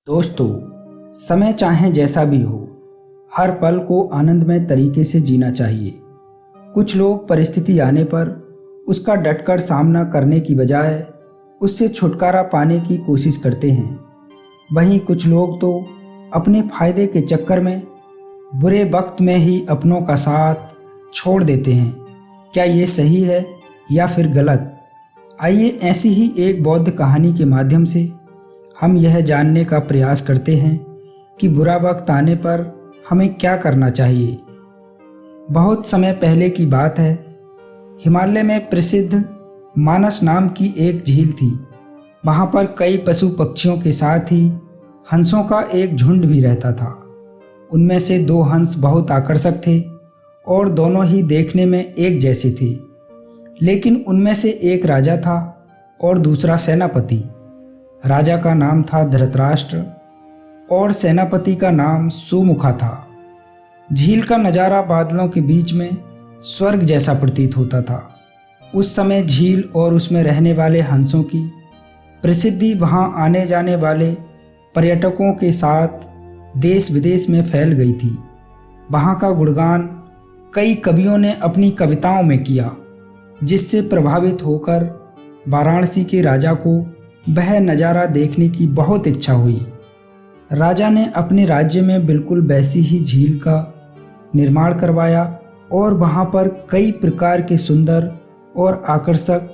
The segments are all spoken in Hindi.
दोस्तों, समय चाहे जैसा भी हो, हर पल को आनंदमय तरीके से जीना चाहिए। कुछ लोग परिस्थिति आने पर उसका डटकर सामना करने की बजाय उससे छुटकारा पाने की कोशिश करते हैं। वहीं कुछ लोग तो अपने फायदे के चक्कर में बुरे वक्त में ही अपनों का साथ छोड़ देते हैं। क्या ये सही है या फिर गलत? आइए ऐसी ही एक बौद्ध कहानी के माध्यम से हम यह जानने का प्रयास करते हैं कि बुरा वक्त आने पर हमें क्या करना चाहिए। बहुत समय पहले की बात है। हिमालय में प्रसिद्ध मानस नाम की एक झील थी। वहाँ पर कई पशु पक्षियों के साथ ही हंसों का एक झुंड भी रहता था। उनमें से दो हंस बहुत आकर्षक थे और दोनों ही देखने में एक जैसे थे। लेकिन उनमें से एक राजा था और दूसरा सेनापति। राजा का नाम था धृतराष्ट्र और सेनापति का नाम सुमुखा था। झील का नज़ारा बादलों के बीच में स्वर्ग जैसा प्रतीत होता था। उस समय झील और उसमें रहने वाले हंसों की प्रसिद्धि वहां आने जाने वाले पर्यटकों के साथ देश विदेश में फैल गई थी। वहां का गुणगान कई कवियों ने अपनी कविताओं में किया, जिससे प्रभावित होकर वाराणसी के राजा को वह नज़ारा देखने की बहुत इच्छा हुई। राजा ने अपने राज्य में बिल्कुल वैसी ही झील का निर्माण करवाया और वहाँ पर कई प्रकार के सुंदर और आकर्षक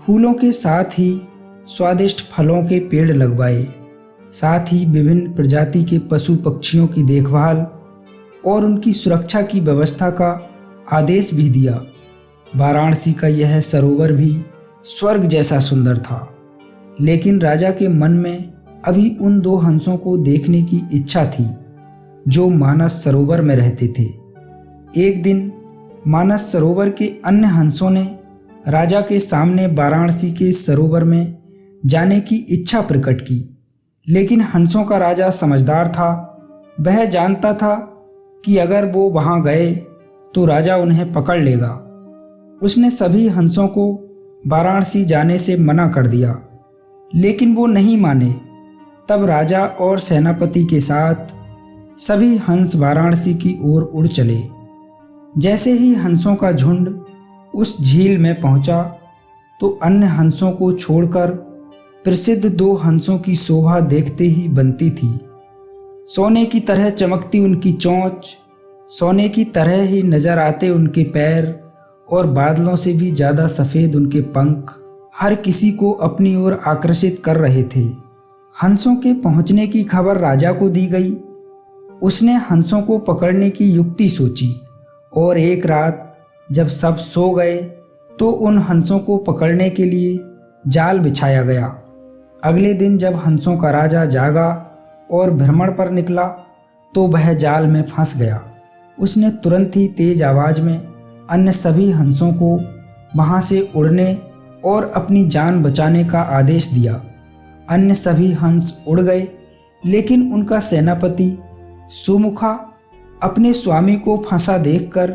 फूलों के साथ ही स्वादिष्ट फलों के पेड़ लगवाए। साथ ही विभिन्न प्रजाति के पशु पक्षियों की देखभाल और उनकी सुरक्षा की व्यवस्था का आदेश भी दिया। वाराणसी का यह सरोवर भी स्वर्ग जैसा सुंदर था। लेकिन राजा के मन में अभी उन दो हंसों को देखने की इच्छा थी जो मानस सरोवर में रहते थे। एक दिन मानस सरोवर के अन्य हंसों ने राजा के सामने वाराणसी के सरोवर में जाने की इच्छा प्रकट की। लेकिन हंसों का राजा समझदार था। वह जानता था कि अगर वो वहां गए तो राजा उन्हें पकड़ लेगा। उसने सभी हंसों को वाराणसी जाने से मना कर दिया, लेकिन वो नहीं माने। तब राजा और सेनापति के साथ सभी हंस वाराणसी की ओर उड़ चले। जैसे ही हंसों का झुंड उस झील में पहुंचा तो अन्य हंसों को छोड़कर प्रसिद्ध दो हंसों की शोभा देखते ही बनती थी। सोने की तरह चमकती उनकी चोंच, सोने की तरह ही नजर आते उनके पैर और बादलों से भी ज़्यादा सफ़ेद उनके पंख हर किसी को अपनी ओर आकर्षित कर रहे थे। हंसों के पहुंचने की खबर राजा को दी गई। उसने हंसों को पकड़ने की युक्ति सोची और एक रात जब सब सो गए तो उन हंसों को पकड़ने के लिए जाल बिछाया गया। अगले दिन जब हंसों का राजा जागा और भ्रमण पर निकला तो वह जाल में फंस गया। उसने तुरंत ही तेज आवाज में अन्य सभी हंसों को वहां से उड़ने और अपनी जान बचाने का आदेश दिया। अन्य सभी हंस उड़ गए, लेकिन उनका सेनापति सुमुखा अपने स्वामी को फंसा देखकर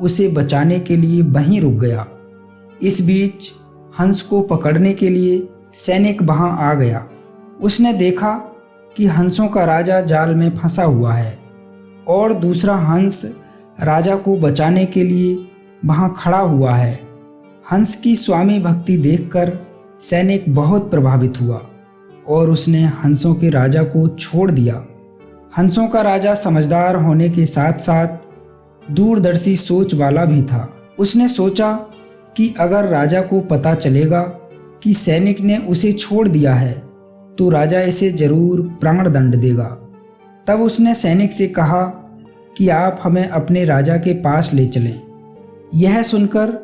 उसे बचाने के लिए वहीं रुक गया। इस बीच हंस को पकड़ने के लिए सैनिक वहां आ गया। उसने देखा कि हंसों का राजा जाल में फंसा हुआ है और दूसरा हंस राजा को बचाने के लिए वहां खड़ा हुआ है। हंस की स्वामी भक्ति देखकर सैनिक बहुत प्रभावित हुआ और उसने हंसों के राजा को छोड़ दिया। हंसों का राजा समझदार होने के साथ साथ दूरदर्शी सोच वाला भी था। उसने सोचा कि अगर राजा को पता चलेगा कि सैनिक ने उसे छोड़ दिया है तो राजा इसे जरूर प्राणदंड देगा। तब उसने सैनिक से कहा कि आप हमें अपने राजा के पास ले चलें। यह सुनकर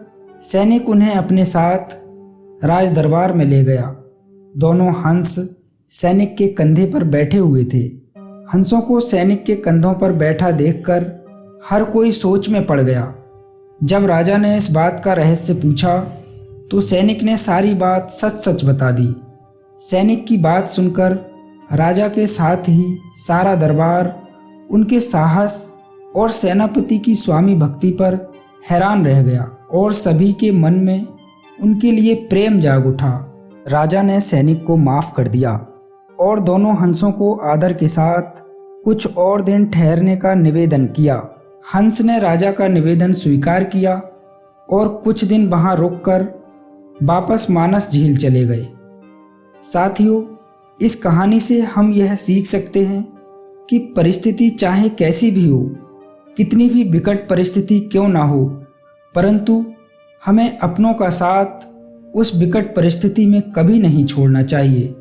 सैनिक उन्हें अपने साथ राज दरबार में ले गया। दोनों हंस सैनिक के कंधे पर बैठे हुए थे। हंसों को सैनिक के कंधों पर बैठा देखकर हर कोई सोच में पड़ गया। जब राजा ने इस बात का रहस्य पूछा तो सैनिक ने सारी बात सच सच बता दी। सैनिक की बात सुनकर राजा के साथ ही सारा दरबार उनके साहस और सेनापति की स्वामी भक्ति पर हैरान रह गया और सभी के मन में उनके लिए प्रेम जाग उठा। राजा ने सैनिक को माफ कर दिया और दोनों हंसों को आदर के साथ कुछ और दिन ठहरने का निवेदन किया। हंस ने राजा का निवेदन स्वीकार किया और कुछ दिन वहां रुककर वापस मानस झील चले गए। साथियों, इस कहानी से हम यह सीख सकते हैं कि परिस्थिति चाहे कैसी भी हो, कितनी भी विकट परिस्थिति क्यों ना हो, परंतु हमें अपनों का साथ उस विकट परिस्थिति में कभी नहीं छोड़ना चाहिए।